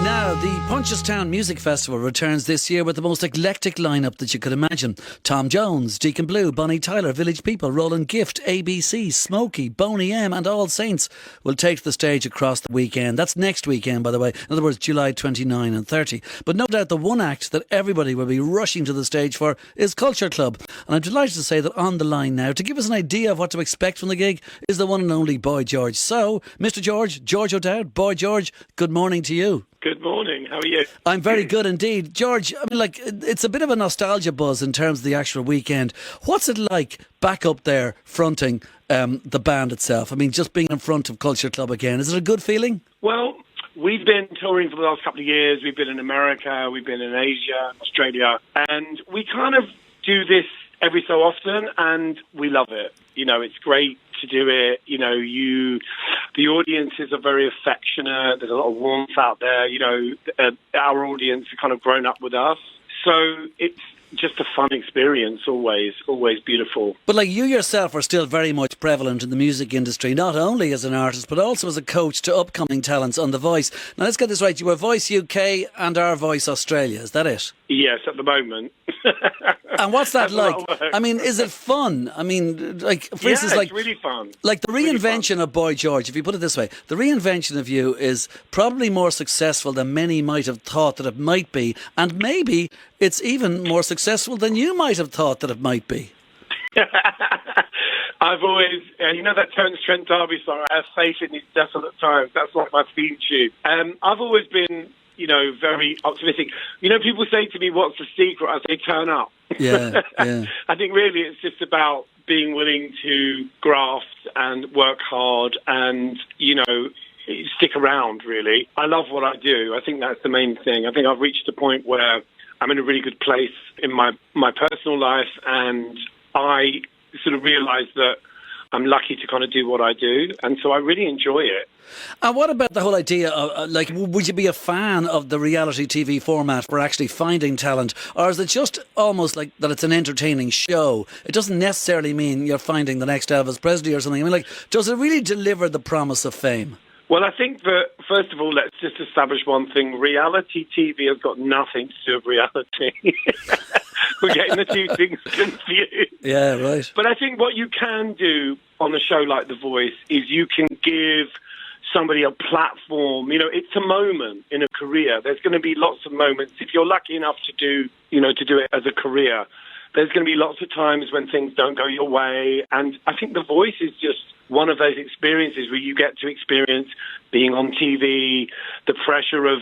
Now, the Punchestown Music Festival returns this year with the most eclectic lineup that you could imagine. Tom Jones, Deacon Blue, Bonnie Tyler, Village People, Roland Gift, ABC, Smokey, Boney M and All Saints will take the stage across the weekend. That's next weekend, by the way. In other words, July 29 and 30. But no doubt the one act that everybody will be rushing to the stage for is Culture Club. And I'm delighted to say that on the line now, to give us an idea of what to expect from the gig, is the one and only Boy George. So, Mr. George, George O'Dowd, Boy George, good morning to you. Good morning. How are you? I'm very good indeed. George, I mean, like, it's a bit of a nostalgia buzz in terms of the actual weekend. What's it like back up there fronting the band itself? I mean, just being in front of Culture Club again. Is it a good feeling? Well, we've been touring for the last couple of years. We've been in America, we've been in Asia, Australia, and we kind of do this every so often, and we love it. You know, it's great to do it. You know, the audiences are very affectionate. There's a lot of warmth out there. You know, our audience are kind of grown up with us. So it's just a fun experience, always beautiful. But like, you yourself are still very much prevalent in the music industry, not only as an artist, but also as a coach to upcoming talents on The Voice. Now, let's get this right. You were Voice UK and Our Voice Australia. Is that it? Yes, at the moment. And what's that like? I mean, is it fun? I mean, like, for instance, like, it's really fun. Like the reinvention of Boy George, if you put it this way, the reinvention of you is probably more successful than many might have thought that it might be, and maybe it's even more successful than you might have thought that it might be. I've always, you know that Terence Trent D'Arby song, I have faith in these desolate times. That's like my theme tune. I've always been, you know, very optimistic. You know, people say to me, what's the secret? I say, turn up. Yeah, yeah. I think really it's just about being willing to graft and work hard and, you know, stick around, really. I love what I do. I think that's the main thing. I think I've reached a point where I'm in a really good place in my personal life, and I sort of realise that I'm lucky to kind of do what I do, and so I really enjoy it. And what about the whole idea of, like, would you be a fan of the reality TV format for actually finding talent? Or is it just almost like that it's an entertaining show? It doesn't necessarily mean you're finding the next Elvis Presley or something. I mean, like, does it really deliver the promise of fame? Well, I think that, first of all, let's just establish one thing. Reality TV has got nothing to do with reality. We're getting the two things confused. Yeah, right. But I think what you can do on a show like The Voice is you can give somebody a platform. You know, it's a moment in a career. There's going to be lots of moments. If you're lucky enough to do it as a career, there's going to be lots of times when things don't go your way. And I think The Voice is just one of those experiences where you get to experience being on TV, the pressure of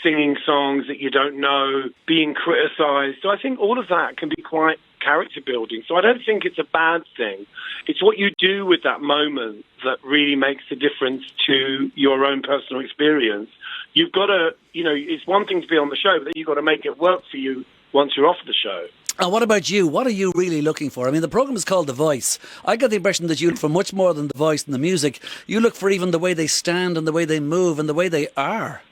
singing songs that you don't know, being criticised. So I think all of that can be quite character building. So I don't think it's a bad thing. It's what you do with that moment that really makes a difference to your own personal experience. You've got to, you know, it's one thing to be on the show, but then you've got to make it work for you once you're off the show. And what about you? What are you really looking for? I mean, the programme is called The Voice. I get the impression that you look for much more than the voice and the music. You look for even the way they stand and the way they move and the way they are.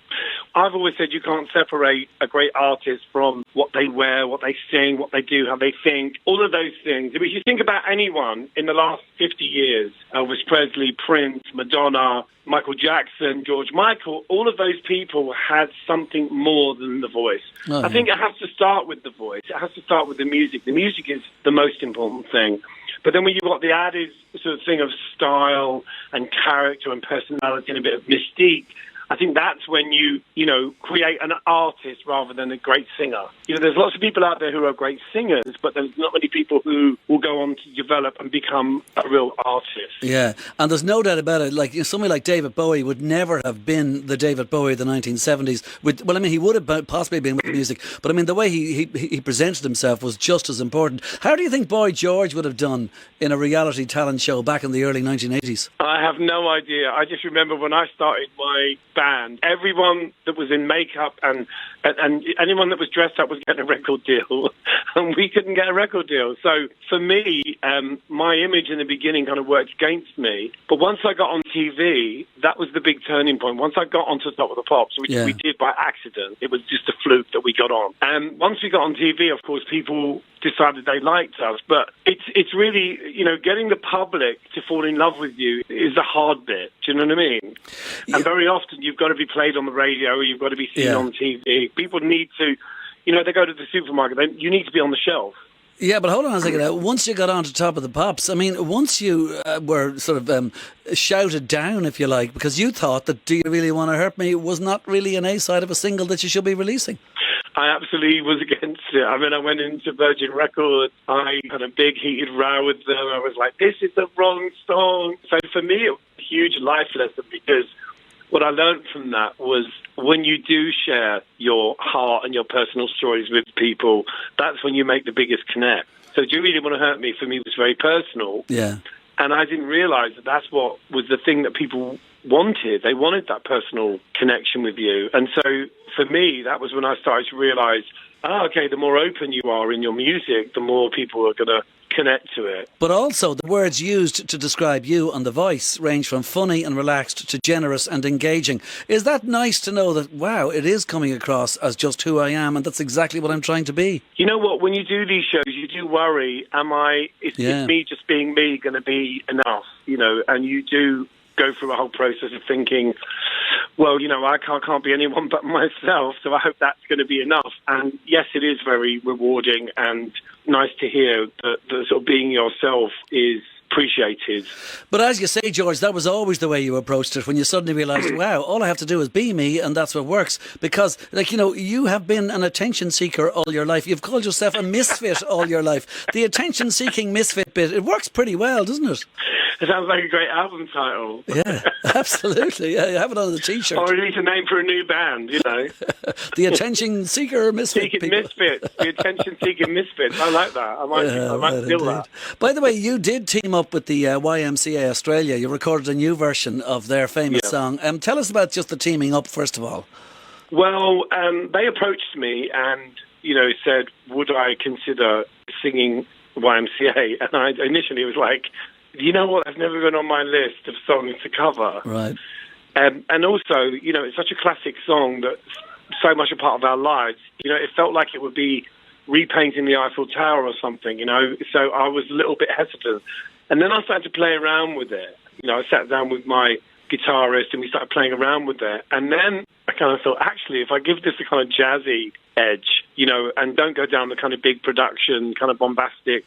I've always said you can't separate a great artist from what they wear, what they sing, what they do, how they think, all of those things. If you think about anyone in the last 50 years, Elvis Presley, Prince, Madonna, Michael Jackson, George Michael, all of those people had something more than the voice. Oh, yeah. I think it has to start with the voice. It has to start with the music. The music is the most important thing. But then when you've got the added sort of thing of style and character and personality and a bit of mystique, I think that's when you create an artist rather than a great singer. You know, there's lots of people out there who are great singers, but there's not many people who will go on to develop and become a real artist. Yeah, and there's no doubt about it. Like, somebody like David Bowie would never have been the David Bowie of the 1970s. He would have possibly been with music, but I mean, the way he presented himself was just as important. How do you think Boy George would have done in a reality talent show back in the early 1980s? I have no idea. I just remember when I started my band, everyone that was in makeup and anyone that was dressed up was getting a record deal, and we couldn't get a record deal. So for me, my image in the beginning kind of worked against me. But once I got on TV, that was the big turning point. Once I got onto Top of the Pops, which we did by accident, it was just a fluke that we got on. And once we got on TV, of course, people decided they liked us. But it's really, getting the public to fall in love with you is the hard bit. Do you know what I mean? Yeah. And very often you've got to be played on the radio, or you've got to be seen on TV. People need to, they go to the supermarket, you need to be on the shelf. Yeah, but hold on a second. Once you got on to Top of the Pops, I mean, once you were sort of shouted down, if you like, because you thought that Do You Really Want to Hurt Me was not really an A-side of a single that you should be releasing. I absolutely was against it. I mean, I went into Virgin Records. I had a big heated row with them. I was like, this is the wrong song. So for me, it was a huge life lesson, because what I learned from that was when you do share your heart and your personal stories with people, that's when you make the biggest connect. So Do You Really Want to Hurt Me, for me, was very personal. Yeah. And I didn't realise that that's what was the thing that people wanted. They wanted that personal connection with you. And so for me, that was when I started to realise, okay, the more open you are in your music, the more people are going to connect to it. But also the words used to describe you on The Voice range from funny and relaxed to generous and engaging. Is that nice to know that, wow, it is coming across as just who I am, and that's exactly what I'm trying to be? You know what, when you do these shows, you do worry, is me just being me going to be enough? And you do go through a whole process of thinking, well, I can't be anyone but myself, so I hope that's going to be enough. And yes, it is very rewarding and nice to hear that sort of being yourself is appreciated. But as you say, George, that was always the way you approached it, when you suddenly realised, wow, all I have to do is be me, and that's what works. Because, you have been an attention seeker all your life. You've called yourself a misfit all your life. The attention-seeking misfit bit, it works pretty well, doesn't it? It sounds like a great album title. Yeah, absolutely. Yeah, you have it on the T-shirt. Or at least a name for a new band, The attention seeker misfit. Misfits. The attention seeking misfits. I like that. I might steal that. By the way, you did team up with the YMCA Australia. You recorded a new version of their famous song. Tell us about just the teaming up, first of all. Well, they approached me and, said, would I consider singing YMCA? And I initially was like, you know what, that's never been on my list of songs to cover. Right. And also, it's such a classic song that's so much a part of our lives. It felt like it would be repainting the Eiffel Tower or something, so I was a little bit hesitant. And then I started to play around with it. I sat down with my guitarist and we started playing around with it. And then I kind of thought, actually, if I give this a kind of jazzy edge, and don't go down the kind of big production, kind of bombastic,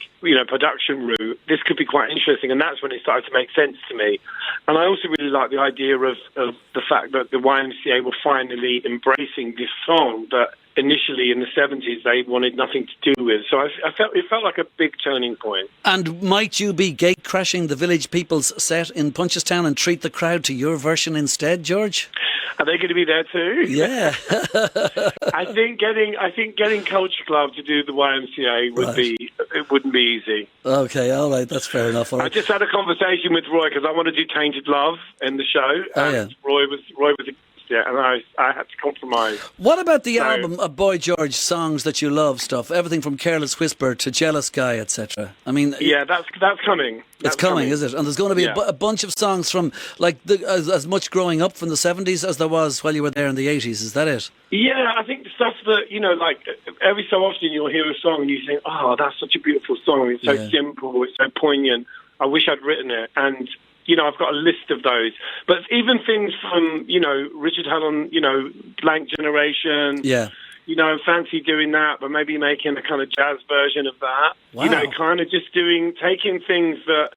production route, this could be quite interesting. And that's when it started to make sense to me. And I also really like the idea of the fact that the YMCA were finally embracing this song that initially in the 70s they wanted nothing to do with. So it felt like a big turning point. And might you be gate crashing the Village People's set in Punchestown and treat the crowd to your version instead, George? Are they going to be there too? Yeah. I think getting Culture Club to do the YMCA wouldn't be easy. Okay, all right, that's fair enough. Right. I just had a conversation with Roy because I want to do Tainted Love in the show. And Roy was and I had to compromise. What about the album of Boy George songs that you love stuff? Everything from Careless Whisper to Jealous Guy, etc. I mean, yeah, that's coming. It's coming, is it? And there's going to be a bunch of songs from as much growing up from the 70s as there was while you were there in the 80s. Is that it? Yeah, I think the stuff that every so often you'll hear a song and you think, oh, that's such a beautiful song. It's so simple. It's so poignant. I wish I'd written it. And I've got a list of those. But even things from, Richard Hellon, Blank Generation. Yeah. Fancy doing that, but maybe making a kind of jazz version of that. Wow. Kind of just taking things that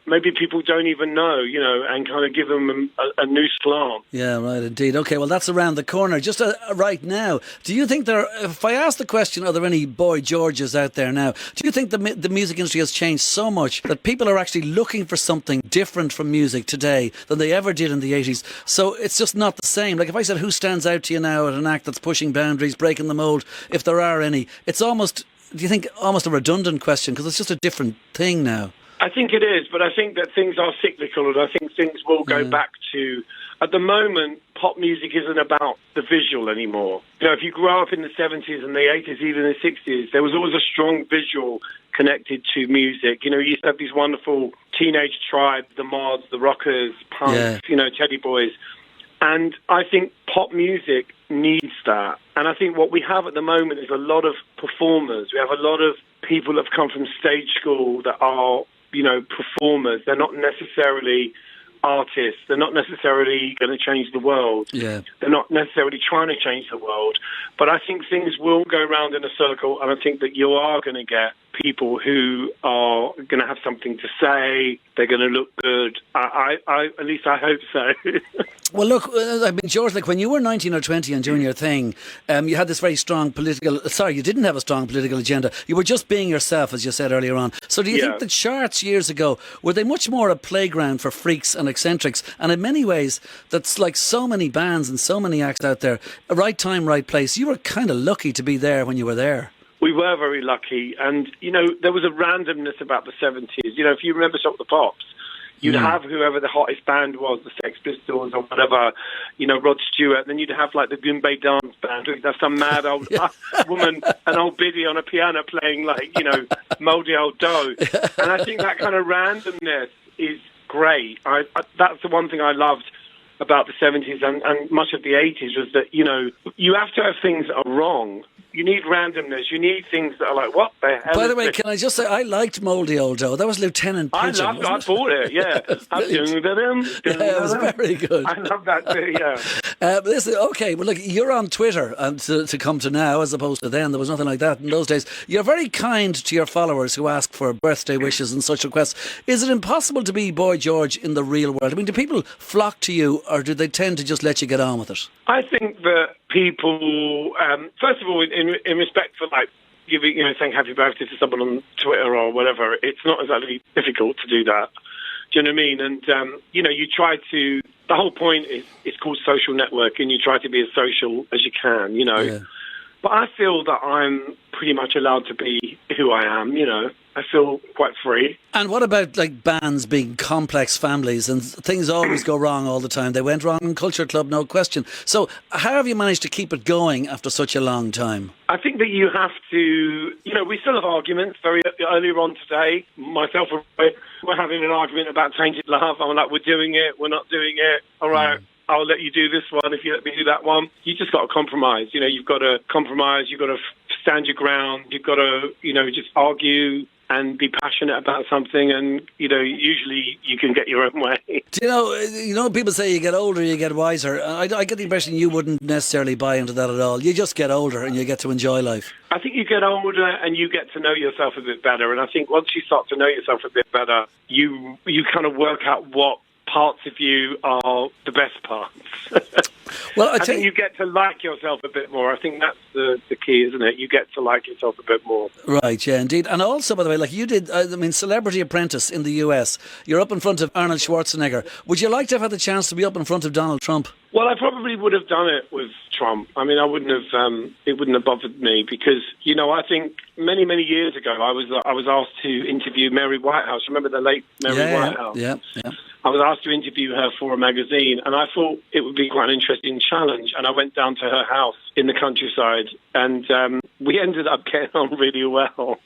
maybe people don't even know, and kind of give them a new slant. Yeah, right, indeed. Okay, well, that's around the corner. Just right now, do you think if I ask the question, are there any Boy Georges out there now, do you think the music industry has changed so much that people are actually looking for something different from music today than they ever did in the 80s? So it's just not the same. Like if I said, who stands out to you now at an act that's pushing boundaries, breaking the mould, if there are any, it's almost, do you think, almost a redundant question because it's just a different thing now? I think it is, but I think that things are cyclical, and I think things will go back to... At the moment, pop music isn't about the visual anymore. If you grew up in the 70s and the 80s, even the 60s, there was always a strong visual connected to music. You used to have these wonderful teenage tribes, the mods, the rockers, punks, Teddy Boys. And I think pop music needs that. And I think what we have at the moment is a lot of performers. We have a lot of people that have come from stage school that are, performers. They're not necessarily artists. They're not necessarily going to change the world. Yeah. They're not necessarily trying to change the world. But I think things will go round in a circle, and I think that you are going to get people who are going to have something to say. They're going to look good. I at least I hope so. Well, look, George, like when you were 19 or 20 and doing your thing, you had this very strong you didn't have a strong political agenda. You were just being yourself, as you said earlier on. So do you think the charts years ago, were they much more a playground for freaks and eccentrics? And in many ways, that's like so many bands and so many acts out there, right time, right place. You were kind of lucky to be there when you were there. We were very lucky. And, there was a randomness about the 70s. If you remember some of the Pops, you'd have whoever the hottest band was, the Sex Pistols or whatever, Rod Stewart. Then you'd have like the Goombay Dance Band. You'd have some mad old woman, an old biddy on a piano playing like, mouldy old dough. And I think that kind of randomness is great. That's the one thing I loved about the 70s and much of the 80s was that, you have to have things that are wrong. You need randomness. You need things that are like, what the hell? By the way, can I just say, I liked Mouldy Old Dough. That was Lieutenant Pigeon. I bought it, yeah. It was very good. I love that too, yeah. Listen, okay, well, look, you're on Twitter and to come to now as opposed to then. There was nothing like that in those days. You're very kind to your followers who ask for birthday wishes and such requests. Is it impossible to be Boy George in the real world? I mean, do people flock to you or do they tend to just let you get on with it? I think that people, first of all, in respect for like giving, saying happy birthday to someone on Twitter or whatever, it's not exactly difficult to do that. Do you know what I mean? And, you try to, the whole point is it's called social networking. You try to be as social as you can, Yeah. But I feel that I'm pretty much allowed to be who I am, I feel quite free. And what about like bands being complex families and things always go wrong all the time? They went wrong in Culture Club, no question. So how have you managed to keep it going after such a long time? I think that you have to, we still have arguments. Very earlier on today, myself and Roy were having an argument about Tainted Love. I'm like, we're doing it, we're not doing it. All right. I'll let you do this one if you let me do that one. You just got to compromise. You've got to compromise. You've got to stand your ground. You've got to, just argue and be passionate about something. And, usually you can get your own way. Do you know, people say you get older, you get wiser. I get the impression you wouldn't necessarily buy into that at all. You just get older and you get to enjoy life. I think you get older and you get to know yourself a bit better. And I think once you start to know yourself a bit better, you kind of work out what parts of you are the best parts. Well, I think you get to like yourself a bit more. I think that's the key, isn't it? You get to like yourself a bit more. Right, yeah, indeed. And also, by the way, like you did, Celebrity Apprentice in the US, you're up in front of Arnold Schwarzenegger. Would you like to have had the chance to be up in front of Donald Trump? Well, I probably would have done it with Trump. I mean, I wouldn't have. It wouldn't have bothered me because, I think many, many years ago, I was asked to interview Mary Whitehouse. Remember the late Mary Whitehouse? Yeah. I was asked to interview her for a magazine, and I thought it would be quite an interesting challenge. And I went down to her house in the countryside, and we ended up getting on really well.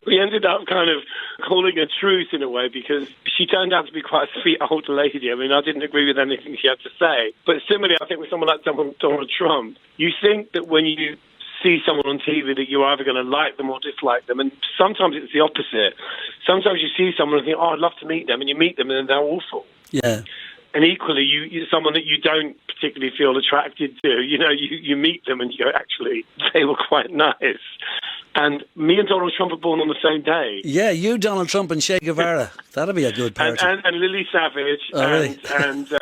We ended up kind of calling a truce in a way because she turned out to be quite a sweet old lady. I mean, I didn't agree with anything she had to say. But similarly, I think with someone like Donald Trump, you think that when you see someone on TV that you're either going to like them or dislike them, and sometimes it's the opposite. Sometimes you see someone and think, oh, I'd love to meet them, and you meet them and then they're awful. Yeah. And equally, you're someone that you don't particularly feel attracted to. You meet them and you go, actually, they were quite nice. And me and Donald Trump were born on the same day. Yeah, you, Donald Trump, and Che Guevara. That'd be a good party. And Lily Savage really? and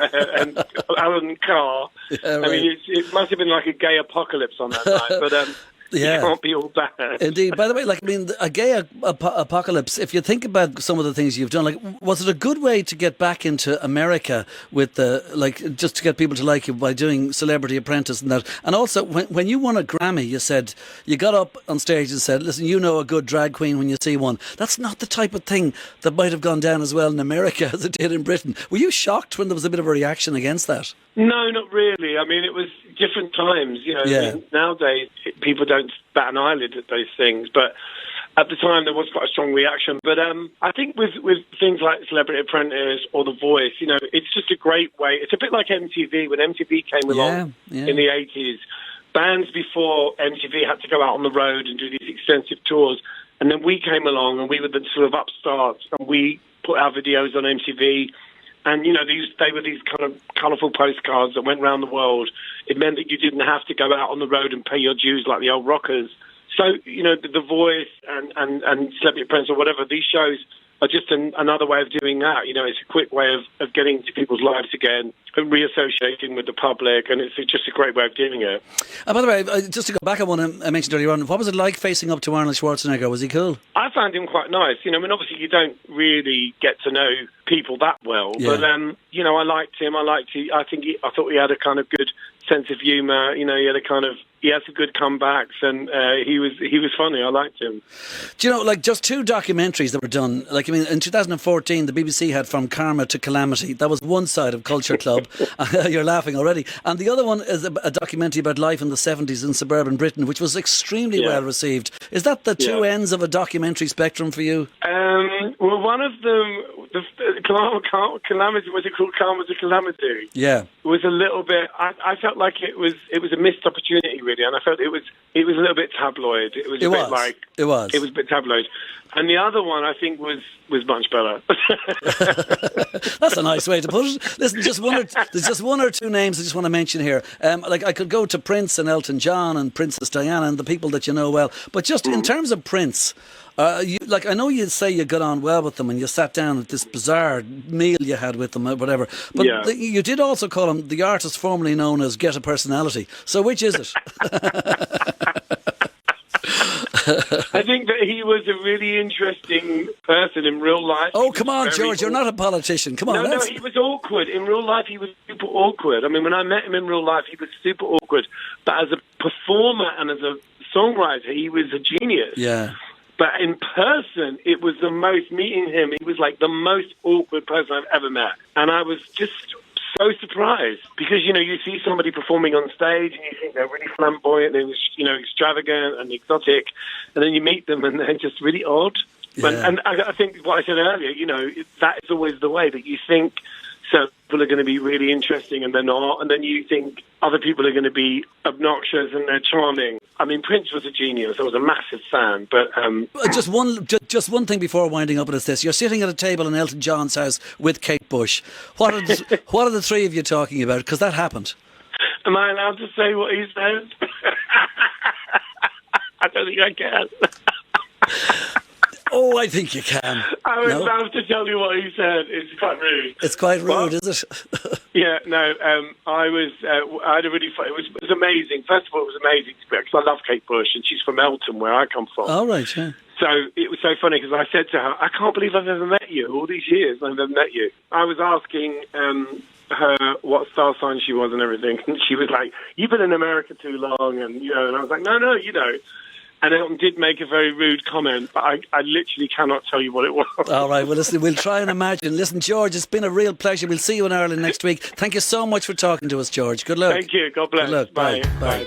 Alan Carr. Yeah, right. I mean, it must have been like a gay apocalypse on that night. But yeah. It can't be all bad. Indeed. By the way, a gay apocalypse, if you think about some of the things you've done, was it a good way to get back into America with just to get people to like you by doing Celebrity Apprentice and that? And also, when you won a Grammy, you said, you got up on stage and said, listen, you know a good drag queen when you see one. That's not the type of thing that might have gone down as well in America as it did in Britain. Were you shocked when there was a bit of a reaction against that? No, not really. I mean, it was different times. Yeah. I mean, nowadays, people don't bat an eyelid at those things. But at the time, there was quite a strong reaction. But I think with things like Celebrity Apprentice or The Voice, it's just a great way. It's a bit like MTV. When MTV came along in the 80s, bands before MTV had to go out on the road and do these extensive tours. And then we came along, and we were the sort of upstarts, and we put our videos on MTV. And, you know, they were these kind of colourful postcards that went around the world. It meant that you didn't have to go out on the road and pay your dues like the old rockers. So, you know, The Voice and Celebrity Apprentice or whatever, these shows are just another way of doing that. You know, it's a quick way of getting into people's lives again and reassociating with the public, and it's just a great way of doing it. By the way, just to go back on one I mentioned earlier on, what was it like facing up to Arnold Schwarzenegger? Was he cool? I found him quite nice. You know, I mean, obviously you don't really get to know people that well, but you know, I liked him. I thought he had a kind of good sense of humour. You know, he had some good comebacks, and he was funny. I liked him. Do you know, like, just 2 documentaries that were done? Like, I mean, in 2014, the BBC had From Karma to Calamity. That was one side of Culture Club. You're laughing already. And the other one is a documentary about life in the 70s in suburban Britain, which was extremely well received. Is that the two ends of a documentary spectrum for you? Well, one of them, Calamity, was it called Karma to Calamity? Yeah. It was a little bit, I felt like it was a missed opportunity, really, and I felt it was a little bit tabloid. It was a bit tabloid. And the other one, I think, was much better. That's a nice way to put it. Listen, there's just one or two names I just want to mention here. Like, I could go to Prince and Elton John and Princess Diana and the people that you know well. But just in terms of Prince, I know you say you got on well with them and you sat down at this bizarre meal you had with them or whatever. But you did also call him the artist formerly known as Get a Personality. So which is it? I think that he was a really interesting person in real life. Oh, come on, George, you're not a politician. Come on. No, he was awkward. In real life, he was super awkward. I mean, when I met him in real life, he was super awkward. But as a performer and as a songwriter, he was a genius. Yeah. But in person, it was meeting him, he was like the most awkward person I've ever met. And I was just so surprised because, you know, you see somebody performing on stage and you think they're really flamboyant and, you know, extravagant and exotic, and then you meet them and they're just really odd. Yeah. And I think what I said earlier, you know, that is always the way that you think some people are going to be really interesting and they're not, and then you think other people are going to be obnoxious and they're charming. I mean, Prince was a genius. I was a massive fan, but just one thing before winding up, and it's this: you're sitting at a table in Elton John's house with Kate Bush. What are the three of you talking about? Because that happened. Am I allowed to say what he says? I don't think I can. Oh, I think you can. I would love to tell you what he said. It's quite rude. It's quite rude, is it? Yeah, no. I had a really fun. It was amazing. First of all, it was amazing because I love Kate Bush, and she's from Elton, where I come from. Oh, right, yeah. So it was so funny because I said to her, "I can't believe I've ever met you. All these years, I've never met you." I was asking her what star sign she was and everything, and she was like, "You've been in America too long," and you know. And I was like, "No, you know." And Elton did make a very rude comment, but I literally cannot tell you what it was. All right, well, listen, we'll try and imagine. Listen, George, it's been a real pleasure. We'll see you in Ireland next week. Thank you so much for talking to us, George. Good luck. Thank you. God bless. Good luck. Bye. Bye.